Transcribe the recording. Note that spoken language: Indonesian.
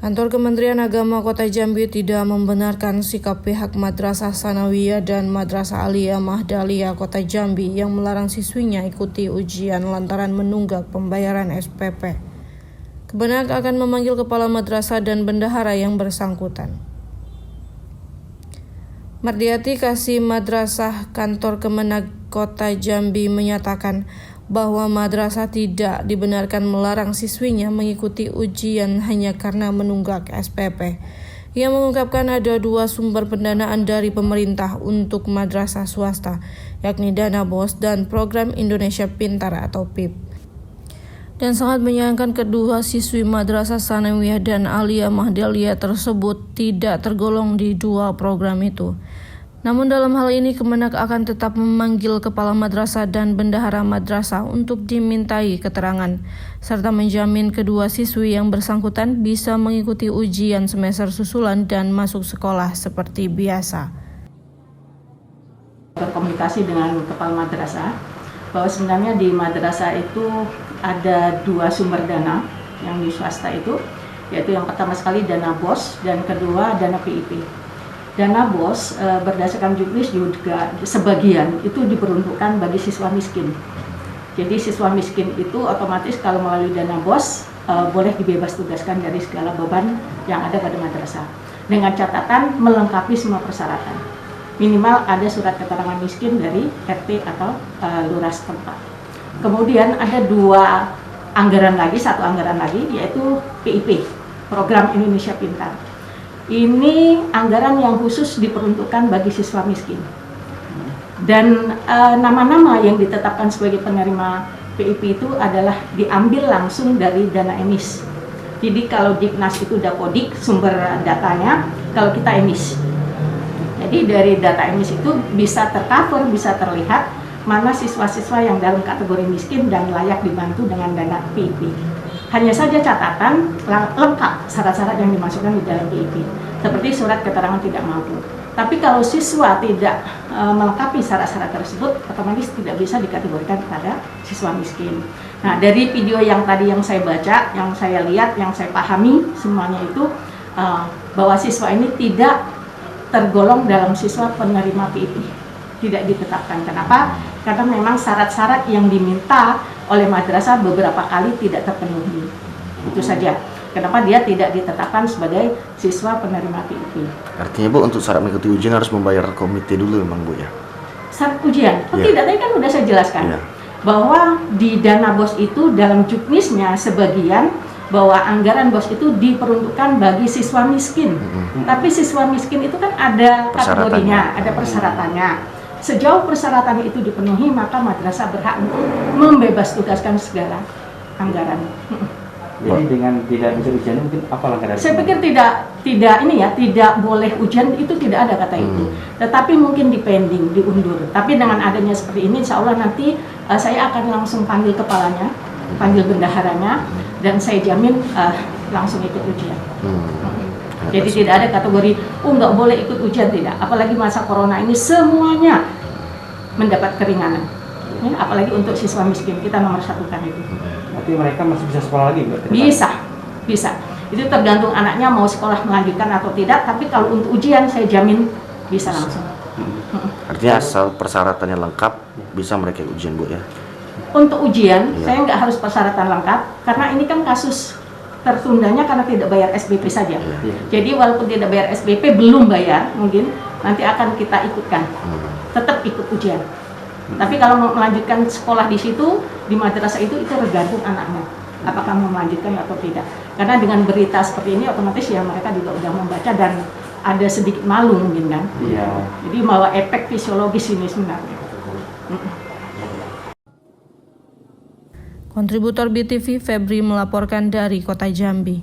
Kantor Kementerian Agama Kota Jambi tidak membenarkan sikap pihak Madrasah Sanawiyah dan Madrasah Aliyah Mahdaliyah Kota Jambi yang melarang siswinya ikuti ujian lantaran menunggak pembayaran SPP. Kemenak akan memanggil kepala madrasah dan bendahara yang bersangkutan. Mardiati Kasih Madrasah Kantor Kemenak Kota Jambi menyatakan bahwa madrasah tidak dibenarkan melarang siswinya mengikuti ujian hanya karena menunggak SPP. Ia mengungkapkan ada dua sumber pendanaan dari pemerintah untuk madrasah swasta, yakni Dana BOS dan Program Indonesia Pintar atau PIP. Dan sangat menyayangkan kedua siswi Madrasah Sanawiyah dan Aliyah Mahdaliyah tersebut tidak tergolong di dua program itu. Namun dalam hal ini Kemenak akan tetap memanggil kepala madrasah dan bendahara madrasah untuk dimintai keterangan, serta menjamin kedua siswi yang bersangkutan bisa mengikuti ujian semester susulan dan masuk sekolah seperti biasa. Berkomunikasi dengan kepala madrasah bahwa sebenarnya di madrasah itu ada dua sumber dana yang di swasta itu, yaitu yang pertama sekali dana BOS dan kedua dana PIP. Dana BOS berdasarkan juknis juga sebagian itu diperuntukkan bagi siswa miskin. Jadi siswa miskin itu otomatis kalau melalui dana BOS boleh dibebas tugaskan dari segala beban yang ada pada madrasah. Dengan catatan melengkapi semua persyaratan. Minimal ada surat keterangan miskin dari RT atau lurah setempat. Kemudian ada satu anggaran lagi yaitu PIP, Program Indonesia Pintar. Ini anggaran yang khusus diperuntukkan bagi siswa miskin. Dan nama-nama yang ditetapkan sebagai penerima PIP itu adalah diambil langsung dari dana emis. Jadi kalau Diknas itu Dapodik sumber datanya, kalau kita emis. Jadi dari data emis itu bisa tercover, bisa terlihat mana siswa-siswa yang dalam kategori miskin dan layak dibantu dengan dana PIP. Hanya saja catatan lengkap syarat-syarat yang dimasukkan di dalam PIP, seperti surat keterangan tidak mampu. Tapi kalau siswa tidak melengkapi syarat-syarat tersebut, otomatis tidak bisa dikategorikan kepada siswa miskin. Nah, dari video yang tadi yang saya baca, yang saya lihat, yang saya pahami, semuanya itu bahwa siswa ini tidak tergolong dalam siswa penerima PIP. Tidak ditetapkan. Kenapa? Karena memang syarat-syarat yang diminta oleh madrasah beberapa kali tidak terpenuhi. Itu saja. Kenapa dia tidak ditetapkan sebagai siswa penerima PIP. Artinya Bu, untuk syarat mengikuti ujian harus membayar komite dulu memang Bu ya? Syarat ujian? Oh tidak, tadi kan udah saya jelaskan. Bahwa di dana BOS itu dalam juknisnya sebagian bahwa anggaran BOS itu diperuntukkan bagi siswa miskin. Tapi siswa miskin itu kan ada kategorinya, ada persyaratannya. Sejauh persyaratannya itu dipenuhi, maka madrasah berhak untuk membebas tugaskan segala anggaran. Jadi dengan tidak bisa ujian mungkin apa langkah dari? Saya pikir tidak boleh ujian itu tidak ada kata itu. Tetapi mungkin dipending, diundur. Tapi dengan adanya seperti ini, insya Allah nanti saya akan langsung panggil kepalanya, panggil bendaharanya, dan saya jamin langsung ikut ujian. Jadi tidak ada kategori, nggak boleh ikut ujian, tidak. Apalagi masa corona ini semuanya mendapat keringanan. Ya, apalagi untuk siswa miskin, kita nomor satukan itu. Tapi mereka masih bisa sekolah lagi, Mbak? Bisa. Itu tergantung anaknya mau sekolah melanjutkan atau tidak, tapi kalau untuk ujian saya jamin bisa langsung. Artinya asal persyaratannya lengkap, bisa mereka ujian Bu ya? Untuk ujian, saya nggak harus persyaratan lengkap, karena ini kan kasus tertundanya karena tidak bayar SPP saja. Jadi walaupun tidak bayar SPP, belum bayar, mungkin nanti akan kita ikutkan. Tetap ikut ujian. Tapi kalau mau melanjutkan sekolah di situ, di madrasah itu tergantung anaknya. Apakah mau melanjutkan atau tidak. Karena dengan berita seperti ini, otomatis ya mereka juga udah membaca dan ada sedikit malu mungkin kan. Jadi malah efek fisiologis ini sebenarnya. Kontributor BTV Febri melaporkan dari Kota Jambi.